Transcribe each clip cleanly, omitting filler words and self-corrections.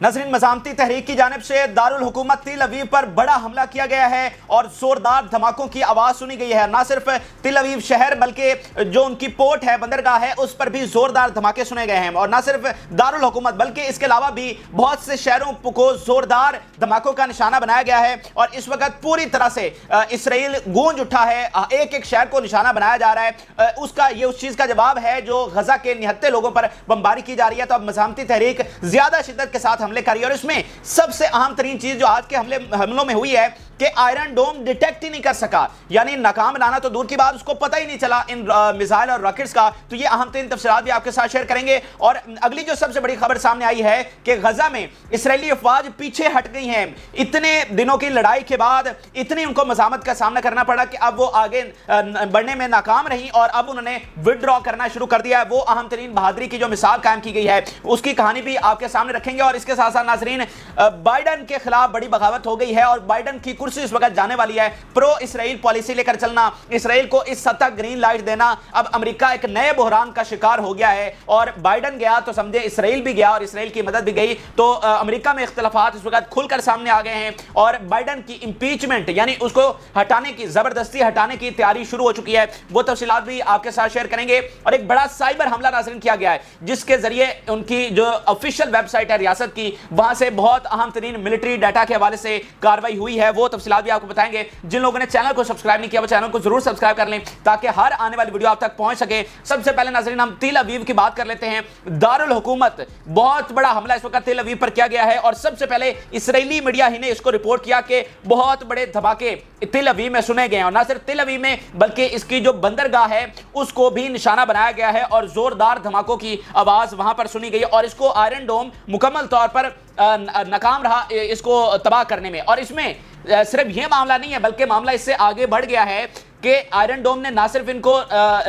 नाज़रीन, मज़ामती तहरीक की जानिब से दारुल हुकूमत तिल अवीव पर बड़ा हमला किया गया है और जोरदार धमाकों की आवाज़ सुनी गई है। ना सिर्फ तिल अवीव शहर बल्कि जो उनकी पोर्ट है, बंदरगाह है, उस पर भी जोरदार धमाके सुने गए हैं। और ना सिर्फ दारुल हुकूमत बल्कि इसके अलावा भी बहुत से शहरों को जोरदार धमाकों का निशाना बनाया गया है। और इस वक्त पूरी तरह से इसराइल गूंज उठा है, एक एक शहर को निशाना बनाया जा रहा है। उसका ये उस चीज़ का जवाब है जो गजा के निहत्ते लोगों पर बमबारी की जा रही है। तो अब मज़ामती तहरीक ज़्यादा शिद्दत के साथ हमले करी और इसमें सबसे अहम तरीन चीज जो आज के हमलों में हुई है कि आयरन डोम डिटेक्ट ही नहीं कर सका, यानी नाकाम बनाना तो दूर की बात, उसको पता ही नहीं चला इन मिसाइल और रॉकेट्स का। तो ये अहम तरीन तफसीलात भी आपके साथ शेयर करेंगे। और अगली जो सबसे बड़ी खबर सामने आई है कि गजा में इसराइली अफवाज पीछे हट गई हैं। इतने दिनों की लड़ाई के बाद इतनी उनको मज़ामत का सामना करना पड़ा कि अब वो आगे बढ़ने में नाकाम रही और अब उन्होंने विदड्रॉ करना शुरू कर दिया है। वो अहम तरीन बहादुरी की जो मिसाल कायम की गई है उसकी कहानी भी आपके सामने रखेंगे। और इसके साथ साथ नाज़रीन, बाइडन के खिलाफ बड़ी बगावत हो गई है और बाइडन की कुर्सी इस वक्त जाने वाली है। प्रो इसराइल पॉलिसी लेकर चलना, इसराइल को इस सतह ग्रीन लाइट देना, अब अमेरिका एक नए बहरान का शिकार हो गया है। और बाइडन गया तो समझे इसराइल भी गया और इसराइल की मदद भी गई। तो अमेरिका में इख्तिलाफात इस वक्त खुलकर सामने आ गए हैं और बाइडन की इंपीचमेंट यानी उसको हटाने की, जबरदस्ती हटाने की तैयारी शुरू हो चुकी है। वो तफसीलात भी आपके साथ शेयर करेंगे। और एक बड़ा साइबर हमला नाज़रीन किया गया है जिसके जरिए उनकी जो ऑफिशियल वेबसाइट है रियासत की, वहां से बहुत अहम तरीन मिलिट्री डाटा के हवाले से कार्रवाई हुई है। वो तफसीलात भी आपको बताएंगे। जिन लोगों ने चैनल को सब्सक्राइब नहीं किया वो चैनल को जरूर सब्सक्राइब कर लें ताकि हर आने वाली वीडियो आप तक पहुंच सके। सबसे पहले नाज़रीन हम तिल अवीव की बात कर लेते हैं। दारुल हुकूमत, बहुत बड़ा हमला इस वक्त तिल अवीव पर किया गया है और सबसे पहले इसराइली मीडिया ही ने इसको रिपोर्ट किया कि बहुत बड़े धमाके तिल अवीव में सुने गए हैं। और ना सिर्फ तिल अवीव में बल्कि इसकी जो बंदरगाह है उसको भी निशाना बनाया गया है और जोरदार धमाकों की आवाज वहां पर सुनी गई और इसको आयरन डोम मुकम्मल तौर पर नाकाम रहा इसको तबाह करने में। और इसमें सिर्फ ये मामला नहीं है बल्कि मामला इससे आगे बढ़ गया है कि आयरन डोम ने ना सिर्फ इनको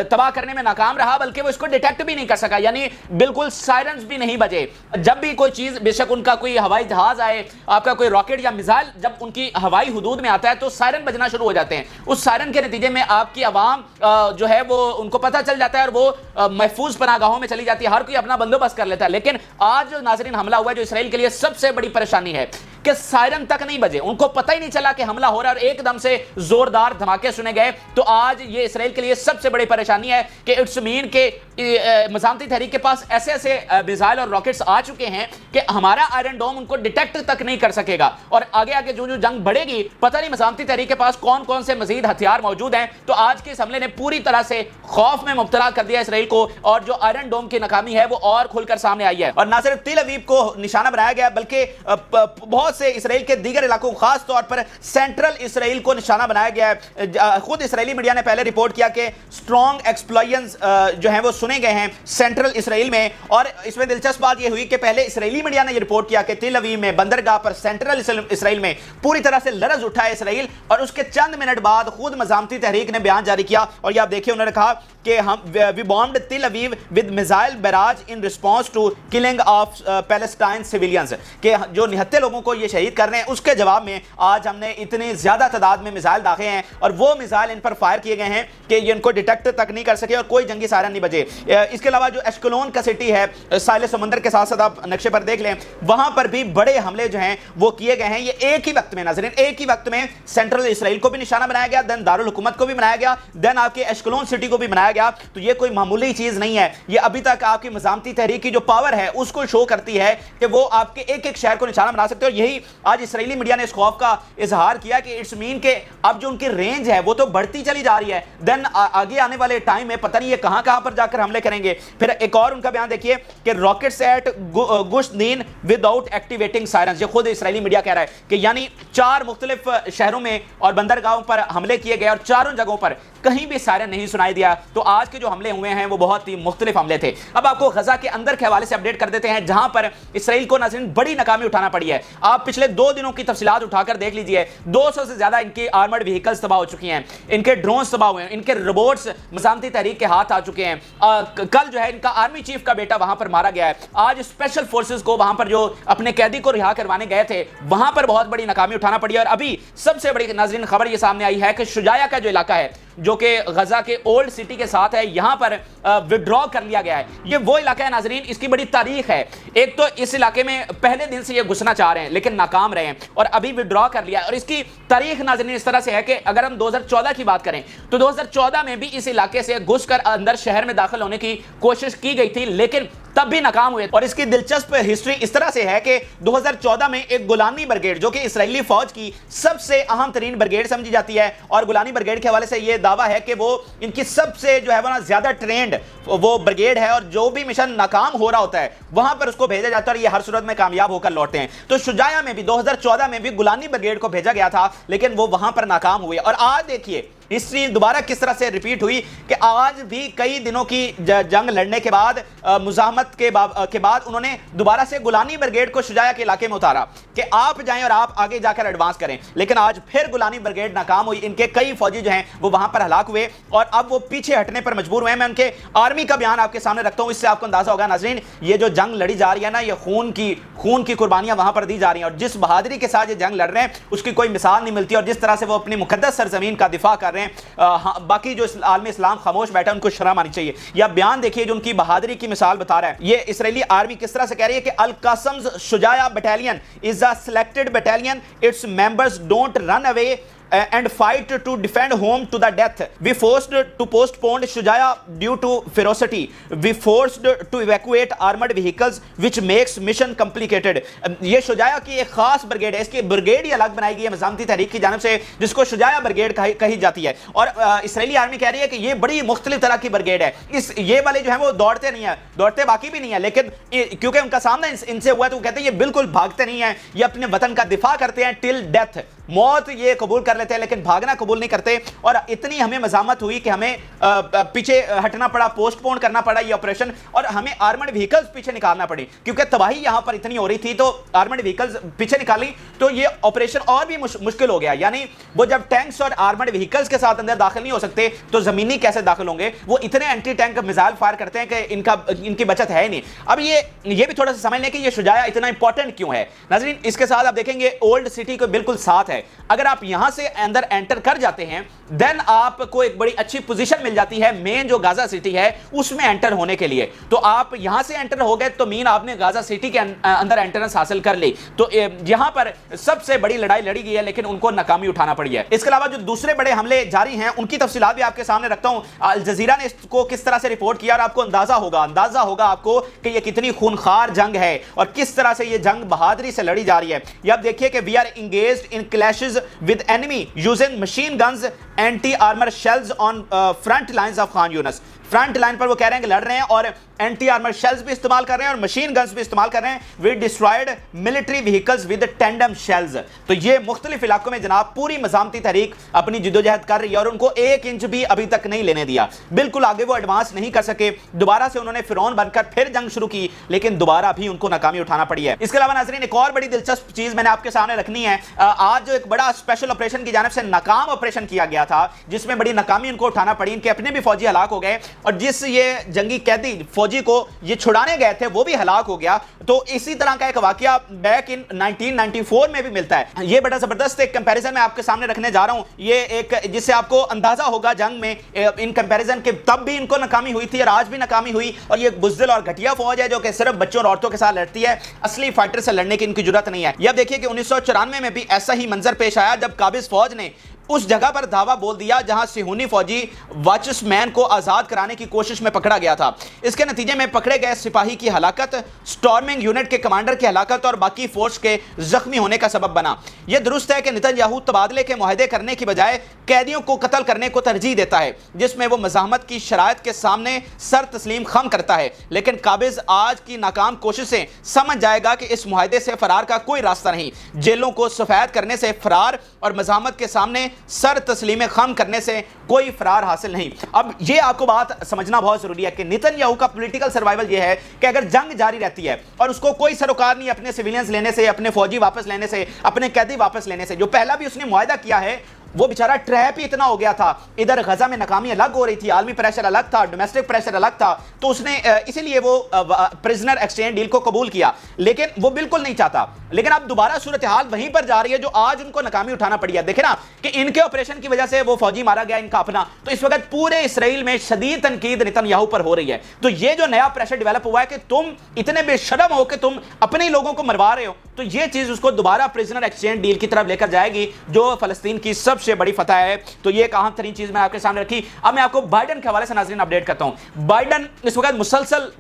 तबाह करने में नाकाम रहा बल्कि वो इसको डिटेक्ट भी नहीं कर सका, यानी बिल्कुल सायरन्स भी नहीं बजे। जब भी कोई चीज, बेशक उनका कोई हवाई जहाज आए, आपका कोई रॉकेट या मिसाइल जब उनकी हवाई हुदूद में आता है तो सायरन बजना शुरू हो जाते हैं। उस सायरन के नतीजे में आपकी आवाम जो है वो उनको पता चल जाता है और वो महफूज पनागाहों में चली जाती है, हर कोई अपना बंदोबस्त कर लेता है। लेकिन आज जो नाज़रीन हमला हुआ है जो इसराइल के लिए सबसे बड़ी परेशानी है कि सायरन तक नहीं बजे, उनको पता ही नहीं चला कि हमला हो रहा है और एकदम से जोरदार धमाके सुने गए। तो आज ये इसराइल के लिए सबसे बड़ी परेशानी है कि इट्स मीन के मज़ामती तहरीक के पास ऐसे ऐसे मिसाइल और रॉकेट्स आ चुके हैं कि हमारा आयरन डोम उनको डिटेक्ट तक नहीं कर सकेगा। और आगे आगे जो जो जंग बढ़ेगी पता नहीं मज़ामती तहरीक के पास कौन कौन से मजीद हथियार मौजूद हैं। तो आज के इस हमले ने पूरी तरह से खौफ में मुब्तला कर दिया इसराइल को और जो आयरन डोम की नाकामी है वो और खुलकर सामने आई है। और ना सिर्फ तिल अवीव को निशाना बनाया गया बल्कि बहुत से इसराइल के दीगर इलाकों, खास तौर पर सेंट्रल इसराइल को निशाना बनाया गया है। खुद इसराइली मीडिया ने पहले रिपोर्ट किया कि स्ट्रॉन्ग एक्सप्लोजन्स जो हैं वो सुने गए हैं सेंट्रल इसराइल में। और इसमें दिलचस्प बात ये हुई कि पहले इसराइली मीडिया ने ये रिपोर्ट किया कि तिल अवीव में, बंदरगाह पर, सेंट्रल इसराइल में पूरी तरह से लरज उठा है इसराइल। और उसके चंद मिनट बाद खुद मज़ामती तहरीक ने बयान जारी किया और ये आप देखिए, उन्होंने कहा कि हम we bombed Tel Aviv with missile barrage in response to killing of Palestine civilians, कि जो निहत्ते लोगों को ये शहीद कर रहे हैं उसके जवाब में आज हमने इतनी ज्यादा तादाद में मिसाइल दागे हैं और वो मिसाइल इन पर फायर किए गए हैं कि ये इनको डिटेक्ट तक नहीं कर सके और कोई जंगी सायरन नहीं बजे। इसके अलावा जो एश्कलोन का सिटी है साहिल समंदर के साथ साथ आप नक्शे पर देख लें, वहां पर भी बड़े हमले जो हैं वो किए गए हैं। ये एक ही वक्त में नाज़रीन, एक ही वक्त में सेंट्रल इसराइल को भी निशाना बनाया गया, देन दारुल हुकूमत को भी बनाया गया, देन आपके एश्कलोन सिटी को भी बनाया गया। तो ये कोई मामूली चीज नहीं है, ये अभी तक आपकी मज़ामती तहरीक की जो पावर है उसको शो करती है कि वो आपके एक एक शहर को निशाना बना सकते हैं। और यही आज इसराइली मीडिया ने इस खौफ का इजहार किया कि इट्स मीन के अब जो उनकी रेंज है वो तो बढ़ती चली जा रही है, देन आगे आने वाले टाइम में पता नहीं ये कहां कहां पर जाकर हमले करेंगे। फिर एक और उनका बयान देखिए कि rockets at Gush Dan without activating sirens, ये खुद इसराइली मीडिया कह रहा है कि यानी 4 मुख्तलिफ शहरों में और बंदरगाहों पर हमले किए गए और चारों जगहों पर कहीं भी सायरन नहीं सुनाई दिया। तो आज के जो हमले हुए हैं वो बहुत ही मुख्तलिफ हमले थे। अब आपको गजा के अंदर के हवाले से अपडेट कर देते हैं जहां पर इसराइल को नाज़रीन बड़ी नाकामी उठाना पड़ी है। आप पिछले 2 दिनों की तफसीलात उठाकर देख लीजिए, 200 से ज्यादा इनकी आर्मर्ड व्हीकल्स तबाह हो चुकी हैं, इनके ड्रोन्स तबाह हुए हैं, इनके रोबोट्स मज़ामती तहरीक के हाथ आ चुके हैं। कल जो है इनका आर्मी चीफ का बेटा वहां पर मारा गया है। आज स्पेशल फोर्सेस को वहां पर जो अपने कैदी को रिहा करवाने गए थे वहां पर बहुत बड़ी नाकामी उठाना पड़ी है। और अभी सबसे बड़ी नाज़रीन खबर ये सामने आई है कि शुजाया का जो इलाका है جو کہ غزہ کے اولڈ سٹی کے ساتھ ہے، یہاں پر وڈرا کر لیا گیا ہے۔ یہ وہ علاقہ ہے ناظرین، اس کی بڑی تاریخ ہے۔ ایک تو اس علاقے میں پہلے دن سے یہ گھسنا چاہ رہے ہیں لیکن ناکام رہے ہیں اور ابھی وڈرا کر لیا ہے، اور اس کی تاریخ ناظرین اس طرح سے ہے کہ اگر ہم 2014 کی بات کریں تو 2014 میں بھی اس علاقے سے گھس کر اندر شہر میں داخل ہونے کی کوشش کی گئی تھی لیکن تب بھی ناکام ہوئے۔ اور اس کی دلچسپ ہسٹری اس طرح سے ہے کہ 2014 میں ایک گولانی برگیڈ جو کہ اسرائیلی فوج کی سب سے اہم ترین برگیڈ سمجھی جاتی ہے، اور گولانی برگیڈ کے حوالے سے یہ دعویٰ ہے کہ وہ ان کی سب سے جو ہے وہ زیادہ ٹرینڈ وہ برگیڈ ہے، اور جو بھی مشن ناکام ہو رہا ہوتا ہے وہاں پر اس کو بھیجا جاتا ہے اور یہ ہر صورت میں کامیاب ہو کر لوٹتے ہیں۔ تو شجاعہ میں بھی 2014 میں بھی گولانی برگیڈ کو بھیجا گیا تھا لیکن وہ وہاں پر ناکام ہوئے، اور آج دیکھیے ہسٹری دوبارہ کس طرح سے ریپیٹ ہوئی کہ آج بھی کئی دنوں کی جنگ لڑنے کے بعد مزاحمت کے بعد انہوں نے دوبارہ سے گولانی برگیڈ کو شجاعہ کے علاقے میں اتارا کہ آپ جائیں اور آپ آگے جا کر ایڈوانس کریں، لیکن آج پھر گولانی برگیڈ ناکام ہوئی۔ ان کے کئی فوجی جو ہیں وہ وہاں پر ہلاک ہوئے اور اب وہ پیچھے ہٹنے پر مجبور ہوئے۔ میں ان کے آرمی کا بیان آپ کے سامنے رکھتا ہوں، اس سے آپ کو اندازہ ہوگا ناظرین یہ جو جنگ لڑی جا رہی ہے نا، یہ خون کی قربانیاں وہاں پر دی جا رہی ہیں، اور جس بہادری کے ساتھ یہ جنگ لڑ رہے ہیں اس کی کوئی مثال نہیں ملتی، اور جس طرح سے وہ اپنی مقدس سرزمین کا دفاع کر رہے ہیں باقی جو عالم اسلام خاموش بیٹھا ان کو شرم آنی چاہیے۔ یا بیان دیکھیے جو ان کی بہادری کی مثال بتا رہا ہے، یہ اسرائیلی آرمی کس طرح سے کہہ رہی ہے کہ القاسمز شجاعہ battalion is a selected battalion, its members don't run away and fight to defend home to the death. We forced to postpone Shujaya due to ferocity. We forced to evacuate armored vehicles which makes mission complicated. یہ شجاعہ کی ایک خاص brigade ہے، اس کی brigade ہی الگ بنائی گئی ہے مزاحمتی تحریک کی جانب سے جس کو شجاعہ برگیڈ کہی جاتی ہے، اور اسرائیلی آرمی کہہ رہی ہے کہ یہ بڑی مختلف طرح کی برگیڈ ہے۔ یہ والے جو ہیں وہ دوڑتے نہیں ہیں، دوڑتے باقی بھی نہیں ہیں، لیکن کیونکہ ان کا سامنا ان سے ہوا ہے تو وہ کہتے ہیں یہ بالکل بھاگتے نہیں ہیں، یہ اپنے وطن کا دفاع کرتے ہیں ٹل ڈیتھ، موت یہ قبول کر لیتے ہیں لیکن بھاگنا قبول نہیں کرتے۔ اور اتنی ہمیں مزاحمت ہوئی کہ ہمیں پیچھے ہٹنا پڑا، پوسٹ پون کرنا پڑا یہ آپریشن، اور ہمیں آرمڈ وہیکلز پیچھے نکالنا پڑی کیونکہ تباہی یہاں پر اتنی ہو رہی تھی، تو آرمڈ وہیکلز پیچھے نکالی تو یہ آپریشن اور بھی مشکل ہو گیا۔ یعنی وہ جب ٹینکس اور آرمڈ وہیکلز کے ساتھ اندر داخل نہیں ہو سکتے تو زمینی کیسے داخل ہوں گے؟ وہ اتنے اینٹی ٹینک میزائل فائر کرتے ہیں کہ ان کی بچت ہے ہی نہیں۔ اب یہ بھی تھوڑا سا سمجھ لیں کہ یہ شجاعہ اتنا امپورٹنٹ کیوں ہے ناظرین۔ اس کے ساتھ آپ دیکھیں گے اولڈ سٹی کو بالکل ساتھ ہے، اگر آپ یہاں سے اندر انٹر کر جاتے ہیں دین آپ کو ایک بڑی اچھی پوزیشن مل جاتی ہے مین جو غزہ سٹی ہے اس میں انٹر ہونے کے لیے۔ تو آپ یہاں سے انٹر ہو گئے تو مین آپ نے غزہ سٹی کے اندر انٹرنس حاصل کر لی، تو یہاں پر سب سے بڑی لڑائی لڑی گئی ہے لیکن ان کو ناکامی اٹھانا پڑی ہے۔ اس کے علاوہ جو دوسرے بڑے حملے جاری ہیں ان کی تفصیلات بھی آپ کے سامنے رکھتا ہوں۔ الجزیرہ نے اس کو کس طرح سے رپورٹ کیا اور آپ کو اندازہ ہوگا آپ کو کہ یہ کتنی خونخوار جنگ ہے اور کس طرح سے یہ جنگ بہادری سے لڑی جا رہی ہے۔ یہ آپ دیکھیے کہ we are engaged in clashes with enemy using machine guns, anti-armor shells on front lines of Khan Yunis. Front line پر وہ کہہ رہے ہیں کہ لڑ رہے ہیں اور اینٹی آرمر شیلز بھی استعمال کر رہے ہیں اور مشین گنز بھی استعمال کر رہے ہیں۔ We destroyed military vehicles with tandem shells. تو یہ مختلف علاقوں میں جناب پوری مزاحمتی تحریک اپنی جدوجہد کر رہی ہے اور ان کو ایک انچ بھی ابھی تک نہیں لینے دیا، بالکل آگے وہ ایڈوانس نہیں کر سکے۔ دوبارہ سے انہوں نے فرعون بن کر پھر جنگ شروع کی لیکن دوبارہ بھی ان کو ناکامی اٹھانا پڑی ہے۔ اس کے علاوہ ناظرین ایک اور بڑی دلچسپ چیز میں نے آپ کے سامنے رکھنی ہے۔ آج جو ایک بڑا اسپیشل آپریشن کی جانب سے ناکام آپریشن کیا گیا تھا جس میں بڑی ناکامی ان کو اٹھانا پڑی، ان کے اپنے بھی فوجی ہلاک ہو گئے اور جس یہ جنگی قیدی فوجی کو یہ چھڑانے گئے تھے وہ بھی ہلاک ہو گیا۔ تو اسی طرح کا ایک واقعہ بیک ان 1994 میں بھی ملتا ہے۔ یہ بڑا زبردست ایک کمپیریزن میں آپ کے سامنے رکھنے جا رہا ہوں، یہ ایک جس سے آپ کو اندازہ ہوگا جنگ میں ان کمپیریزن کے تب بھی ان کو ناکامی ہوئی تھی اور آج بھی ناکامی ہوئی، اور یہ ایک بزدل اور گھٹیا فوج ہے جو کہ صرف بچوں اور عورتوں کے ساتھ لڑتی ہے، اصلی فائٹر سے لڑنے کی ان کی جرات نہیں ہے۔ یہ دیکھیے کہ 1994 میں بھی ایسا ہی منظر پیش آیا جب قابض فوج نے اس جگہ پر دھاوا بول دیا جہاں صہیونی فوجی واچس مین کو آزاد کرانے کی کوشش میں پکڑا گیا تھا۔ اس کے نتیجے میں پکڑے گئے سپاہی کی ہلاکت، سٹارمنگ یونٹ کے کمانڈر کی ہلاکت اور باقی فورس کے زخمی ہونے کا سبب بنا۔ یہ درست ہے کہ نتن یاہو تبادلے کے معاہدے کرنے کی بجائے قیدیوں کو قتل کرنے کو ترجیح دیتا ہے جس میں وہ مزاحمت کی شرائط کے سامنے سر تسلیم خم کرتا ہے، لیکن قابض آج کی ناکام کوششیں سمجھ جائے گا کہ اس معاہدے سے فرار کا کوئی راستہ نہیں۔ جیلوں کو سفید کرنے سے فرار اور مزاحمت کے سامنے سر تسلیم خم کرنے سے کوئی فرار حاصل نہیں۔ اب یہ آپ کو بات سمجھنا بہت ضروری ہے کہ نتن یاہو کا پولیٹیکل سروائیول یہ ہے کہ اگر جنگ جاری رہتی ہے اور اس کو کوئی سروکار نہیں اپنے سیویلینز لینے سے، اپنے فوجی واپس لینے سے، اپنے قیدی واپس لینے سے، جو پہلا بھی اس نے معاہدہ کیا ہے वो बेचारा ट्रैप ही इतना हो गया था, इधर गजा में नाकामी अलग हो रही थी, आलमी प्रेशर अलग था, डोमेस्टिक प्रेशर अलग था, तो उसने इसीलिए वो प्रिजनर एक्सचेंज डील को कबूल किया, लेकिन वो बिल्कुल नहीं चाहता। लेकिन अब दोबारा सूरत हाल वहीं पर जा रही है जो आज उनको नाकामी उठाना पड़ी है। देखे ना कि इनके ऑपरेशन की वजह से वो फौजी मारा गया इनका अपना, तो इस वक्त पूरे इसराइल में शदीद तनकीद नेतन्याहू पर हो रही है। तो ये जो नया प्रेशर डेवलप हुआ है कि तुम इतने बेशर्म हो कि तुम अपने लोगों को मरवा रहे हो, तो ये चीज उसको दोबारा प्रिजनर एक्सचेंज डील की तरफ लेकर जाएगी जो फलस्तीन की सबसे बड़ी फतह है। तो ये एक अहम तरीन चीज मैं आपके सामने रखी। अब मैं आपको बाइडन के हवाले से नाज़रीन अपडेट करता हूं। बाइडन इस वक्त मुसलसल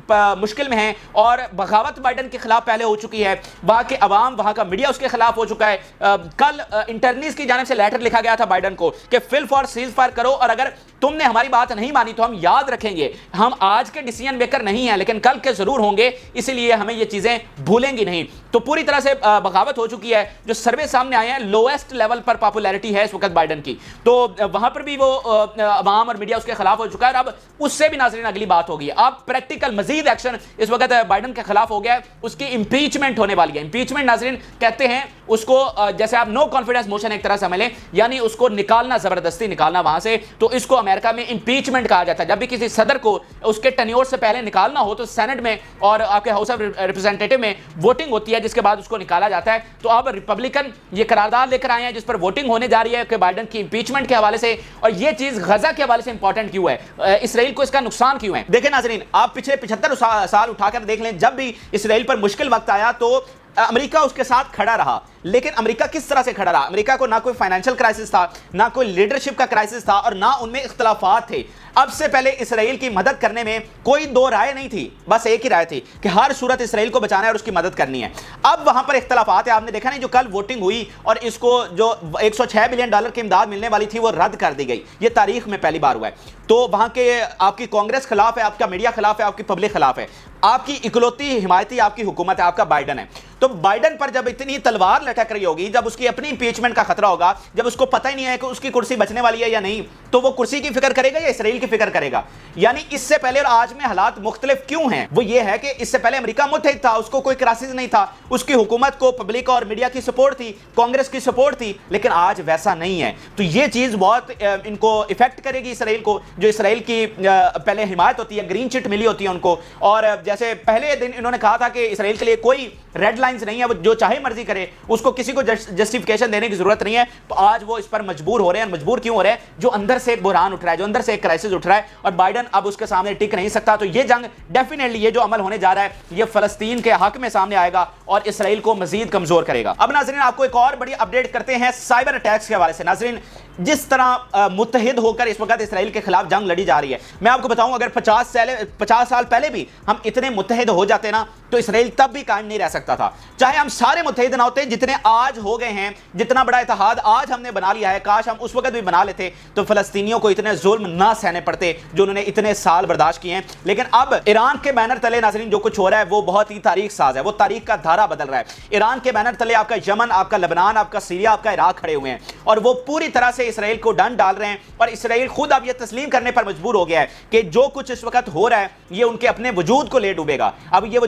मुश्किल में है और बगावत बाइडन के खिलाफ पहले हो चुकी है, वहां के अवाम, वहां का मीडिया उसके खिलाफ हो चुका है। कल इंटरनीज की जानिब से लेटर लिखा गया था बाइडन को कि फिल फॉर सीज फायर करो, और अगर तुमने हमारी बात नहीं मानी तो हम याद रखेंगे, हम आज के डिसीजन मेकर नहीं हैं लेकिन कल के जरूर होंगे, इसीलिए हमें ये चीजें भूलेंगी नहीं। तो पूरी तरह से बगावत हो चुकी है। जो सर्वे सामने आए हैं, लोएस्ट लेवल पर पॉपुलैरिटी है इस वक्त बाइडन की, तो वहां पर भी वो अवाम और मीडिया उसके खिलाफ हो चुका है। अब उससे भी नाज़रीन अगली बात होगी, अब प्रैक्टिकल मजीद एक्शन इस वक्त बाइडन के खिलाफ हो गया है, उसकी इंपीचमेंट होने वाली है। इंपीचमेंट नाज़रीन कहते हैं उसको, जैसे आप नो कॉन्फिडेंस मोशन एक तरह से समझ लें, यानी उसको निकालना, जबरदस्ती निकालना वहां से, तो इसको अमेरिका में इंपीचमेंट कहा जाता है। जब भी किसी सदर को उसके टेन्योर से पहले निकालना हो तो सेनेट में और आपके हाउस ऑफ रिप्रेजेंटेटिव में वोटिंग होती है, जिसके बाद उसको निकाला जाता है। तो अब रिपब्लिकन ये करारदाद लेकर आए हैं जिस पर वोटिंग होने जा रही है कि बाइडन की इंपीचमेंट के हवाले से। और ये चीज गजा के हवाले से इंपॉर्टेंट क्यों है, इसराइल को इसका नुकसान क्यों है? देखिए नाज़रीन, आप पिछले 75 साल उठाकर देख लें, जब भी इसराइल पर मुश्किल वक्त आया तो अमेरिका उसके साथ खड़ा रहा। लेकिन अमेरिका किस तरह से खड़ा रहा? अमेरिका को ना कोई फाइनेंशियल क्राइसिस था, ना कोई लीडरशिप का क्राइसिस था, और ना उनमें इख्तलाफात थे। अब से पहले इसराइल की मदद करने में कोई दो राय नहीं थी, बस एक ही राय थी कि हर सूरत इसराइल को बचाना है और उसकी मदद करनी है। अब वहां पर इख्तलाफात है। आपने देखा नहीं, जो कल वोटिंग हुई और इसको जो $106 बिलियन की इमदाद मिलने वाली थी वो रद्द कर दी गई। ये तारीख में पहली बार हुआ है। तो वहां के आपकी कांग्रेस खिलाफ है, आपका मीडिया खिलाफ है, आपकी पब्लिक खिलाफ है, आपकी इकलौती हिमायती आपकी हुकूमत है, आपका बाइडन है। तो बाइडन पर जब इतनी तलवार लटक रही होगी, जब उसकी अपनी इंपीचमेंट का खतरा होगा, जब उसको पता ही नहीं है कि उसकी कुर्सी बचने वाली है या नहीं, तो वो कुर्सी की फिक्र करेगा या इसराइल की फिक्र करेगा? यानी इससे पहले और आज में हालात मुख्तलिफ क्यों हैं? वो ये है कि इससे पहले अमेरिका मुत्तहिद था, उसको कोई क्राइसिस नहीं था, उसकी हुकूमत को पब्लिक और मीडिया की सपोर्ट थी, कांग्रेस की सपोर्ट थी, लेकिन आज वैसा नहीं है। तो ये चीज बहुत इनको इफेक्ट करेगी इसराइल को, जो इसराइल की पहले हिमायत होती है, ग्रीन चिट मिली होती है उनको। और जैसे पहले दिन इन्होंने कहा था कि इसराइल के लिए कोई रेड लाइंस नहीं है, वो जो चाहे मर्जी करे, उसको किसी को जस्टिफिकेशन देने की जरूरत नहीं है। तो आज वो इस पर मजबूर हो रहे हैं। मजबूर क्यों हो रहे हैं? जो अंदर से एक बुरहान उठ रहा है, जो अंदर से एक क्राइसिस उठ रहा है, और बाइडन अब उसके सामने टिक नहीं सकता। तो ये जंग डेफिनेटली, ये जो अमल होने जा रहा है, ये फलस्तीन के हक में सामने आएगा और इसराइल को मजीद कमजोर करेगा। अब नाज़रीन, आपको एक और बड़ी अपडेट करते हैं साइबर अटैक्स के हवाले से। नाज़रीन, जिस तरह मुत्तहिद होकर इस वक्त इसराइल के खिलाफ जंग लड़ी जा रही है, मैं आपको बताऊं, अगर 50 साल पहले भी हम इतने मुत्तहिद हो जाते ना, तो इसराइल तब भी कायम नहीं रह सकता था। चाहे हम सारे मुत्तहिद ना होते जितने आज हो गए हैं, जितना बड़ा इत्तेहाद आज हमने बना लिया है, काश हम उस वक्त भी बना लेते तो फलस्तीनियों को इतने जुल्म ना सहने पड़ते जो उन्होंने इतने साल बर्दाश्त किए हैं। लेकिन अब ईरान के बैनर तले नाज़रीन जो कुछ हो रहा है वो बहुत ही तारीख साज है, वो तारीख का धारा बदल रहा है। ईरान के बैनर तले आपका यमन, आपका लेबनान, आपका सीरिया, आपका इराक खड़े हुए हैं, और वो पूरी तरह से इसराइल को डंड डाल रहे हैं। और इसराइल खुद अब ये तस्लीम करने पर मजबूर हो गया है कि जो कुछ इस वक्त हो रहा है ये उनके अपने वजूद को ले डूबेगा। अब ये वो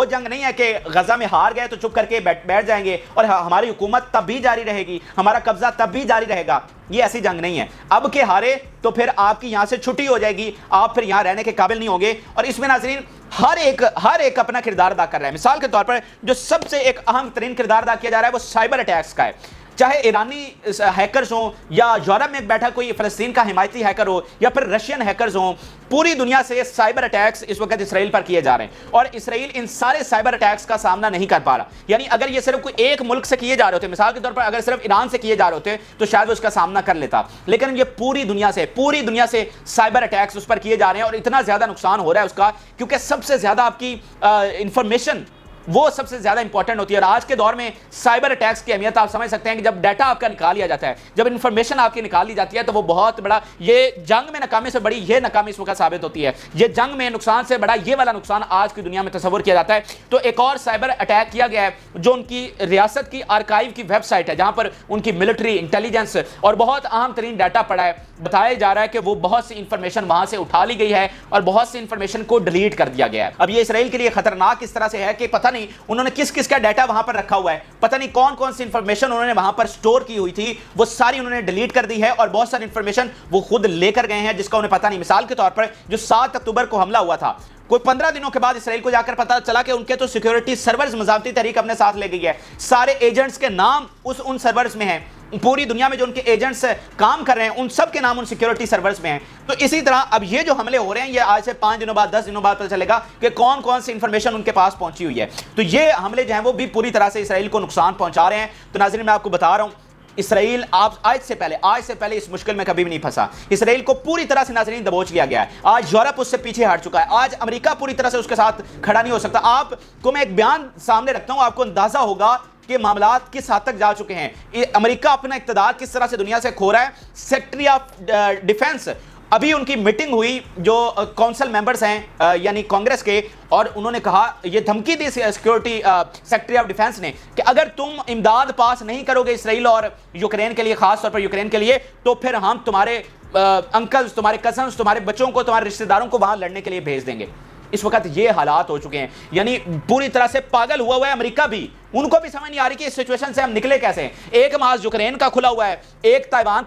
जंग नहीं है कि गजा में हार गए तो चुप करके बैठ जाएंगे और हमारी हुकूमत तब भी जारी रहेगी, हमारा कब्जा तब भी जारी रहेगा। ये ऐसी जंग नहीं है। अब के हारे तो फिर आपकी यहां से छुट्टी हो जाएगी, आप फिर यहां रहने के काबिल नहीं होंगे। और इसमें नाज़रीन हर एक अपना किरदार अदा कर रहा है। मिसाल के तौर पर जो सबसे एक अहम तरीन किरदार अदा किया जा रहा है वो साइबर अटैक्स का है। चाहे ईरानी हैकर्स हों या यूरोप में बैठा कोई फलस्तीन का हिमायती हैकर हो या फिर रशियन हैकर्स हों, पूरी दुनिया से साइबर अटैक्स इस वक्त इसराइल पर किए जा रहे हैं और इसराइल इन सारे साइबर अटैक्स का सामना नहीं कर पा रहा। यानी अगर ये सिर्फ कोई एक मुल्क से किए जा रहे होते, मिसाल के तौर पर अगर सिर्फ ईरान से किए जा रहे होते तो शायद वो उसका सामना कर लेता, लेकिन ये पूरी दुनिया से साइबर अटैक्स उस पर किए जा रहे हैं और इतना ज्यादा नुकसान हो रहा है उसका, क्योंकि सबसे ज्यादा आपकी इंफॉर्मेशन वो सबसे ज्यादा इंपॉर्टेंट होती है। और आज के दौर में साइबर अटैक्स की अहमियत आप समझ सकते हैं कि जब डाटा आपका निकाल लिया जाता है, जब इंफॉर्मेशन आपकी निकाल ली जाती है, तो वो बहुत बड़ा, ये जंग में नाकामी से बड़ी ये नाकामी इस वक्त साबित होती है। ये जंग में नुकसान से बड़ा ये वाला नुकसान आज की दुनिया में तस्वुर किया जाता है। तो एक और साइबर अटैक किया गया है जो उनकी रियासत की आर्काइव की वेबसाइट है, जहां पर उनकी मिलिट्री इंटेलिजेंस और बहुत अहम तरीन डाटा पड़ा है। बताया जा रहा है कि वो बहुत सी इंफॉर्मेशन वहां से उठा ली गई है और बहुत सी इंफॉर्मेशन को डिलीट कर दिया गया है। अब ये इसराइल के लिए खतरनाक इस तरह से है कि पता नहीं उन्होंने किस किस का डाटा वहां पर रखा हुआ है, पता नहीं कौन कौन सी इंफॉर्मेशन उन्होंने वहां पर स्टोर की हुई थी, वो सारी उन्होंने डिलीट कर दी है और बहुत सारी इंफॉर्मेशन वो खुद लेकर गए हैं जिसका उन्हें पता नहीं। मिसाल के तौर पर जो 7 अक्टूबर को हमला हुआ था, कोई 15 दिनों के बाद इसराइल को जाकर पता चला कि उनके तो सिक्योरिटी सर्वर्स मज़ामती तहरीक अपने साथ ले गई है, सारे एजेंट्स के नाम उन सर्वर्स में हैं, पूरी दुनिया में जो उनके एजेंट्स काम कर रहे हैं उन सब के नाम उन सिक्योरिटी सर्वर्स में हैं। तो इसी तरह अब ये जो हमले हो रहे हैं ये आज से 5 दिनों बाद 10 दिनों बाद पता चलेगा कि कौन कौन सी इंफॉर्मेशन उनके पास पहुंची हुई है। तो ये हमले जो हैं वो भी पूरी तरह से इसराइल को नुकसान पहुंचा रहे हैं। तो नाज़रीन मैं आपको बता रहा हूं, इसराइल आज से पहले इस मुश्किल में कभी भी नहीं फंसा। इसराइल को पूरी तरह से नाज़रीन दबोच लिया गया है। आज यूरोप उससे पीछे हट चुका है, आज अमेरिका पूरी तरह से उसके साथ खड़ा नहीं हो सकता। आपको मैं एक बयान सामने रखता हूं, आपको अंदाजा होगा कि मामलात किस हद तक जा चुके हैं। अमेरिका अपना इक़्तिदार किस तरह से दुनिया से खो रहा है। सेक्रेटरी ऑफ डिफेंस, अभी उनकी मीटिंग हुई जो काउंसिल मेंबर्स हैं यानी कांग्रेस के, और उन्होंने कहा, ये धमकी दी सिक्योरिटी सेक्रेटरी ऑफ डिफेंस ने कि अगर तुम इमदाद पास नहीं करोगे इसराइल और यूक्रेन के लिए, खास तौर पर यूक्रेन के लिए, तो फिर हम तुम्हारे अंकल्स, तुम्हारे कजन्स, तुम्हारे बच्चों को, तुम्हारे रिश्तेदारों को वहां लड़ने के लिए भेज देंगे। इस वक्त ये हालात हो चुके हैं, यानी पूरी तरह से पागल हुआ है अमेरिका भी। उनको भी समझ नहीं आ रही कि इस सिचुएशन से हम निकले कैसे। एक मार्च यूक्रेन का खुला हुआ है, एक ताइवान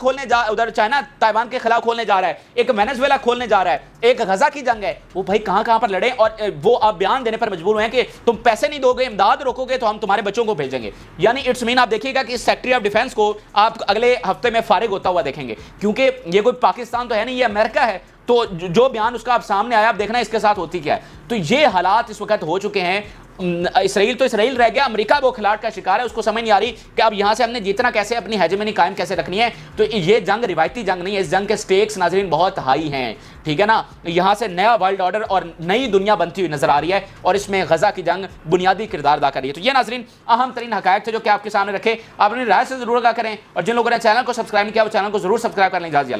उधर चाइना ताइवान के खिलाफ खोलने जा रहा है, एक वेनेजुएला खोलने जा रहा है, एक गजा की जंग है। वो भाई कहां पर लड़े, और वो आप बयान देने पर मजबूर हुए हैं कि तुम पैसे नहीं दोगे, इमदाद रोकोगे तो हम तुम्हारे बच्चों को भेजेंगे। यानी इट्स मीन आप देखिएगा कि सेक्रेटरी ऑफ डिफेंस को आप अगले हफ्ते में फारिग होता हुआ देखेंगे, क्योंकि ये कोई पाकिस्तान तो है नहीं, ये अमेरिका है। तो जो बयान उसका आप सामने आया, आप देखना इसके साथ होती क्या है। तो ये हालात इस वक्त हो चुके हैं। इसराइल तो इसराइल रह गया, अमेरिका वो खिलाड़ का शिकार है। उसको समझ नहीं आ रही कि अब यहां से हमने जीतना कैसे, अपनी हेजेमनी कायम कैसे रखनी है। तो ये जंग रिवायती जंग नहीं है, इस जंग के स्टेक्स नाज़रीन बहुत हाई हैं, ठीक है ना। यहां से नया वर्ल्ड ऑर्डर और नई दुनिया बनती हुई नजर आ रही है, और इसमें गजा की जंग बुनियादी किरदार अदा कर रही है। तो ये नाज़रीन अहम तरीन हकायक थे जो कि आपके सामने रखे। आप अपनी राय से जरूर आगा करें, और जिन लोगों ने चैनल को सब्सक्राइब नहीं किया वो चैनल को जरूर सब्सक्राइब करने की इजाज़त।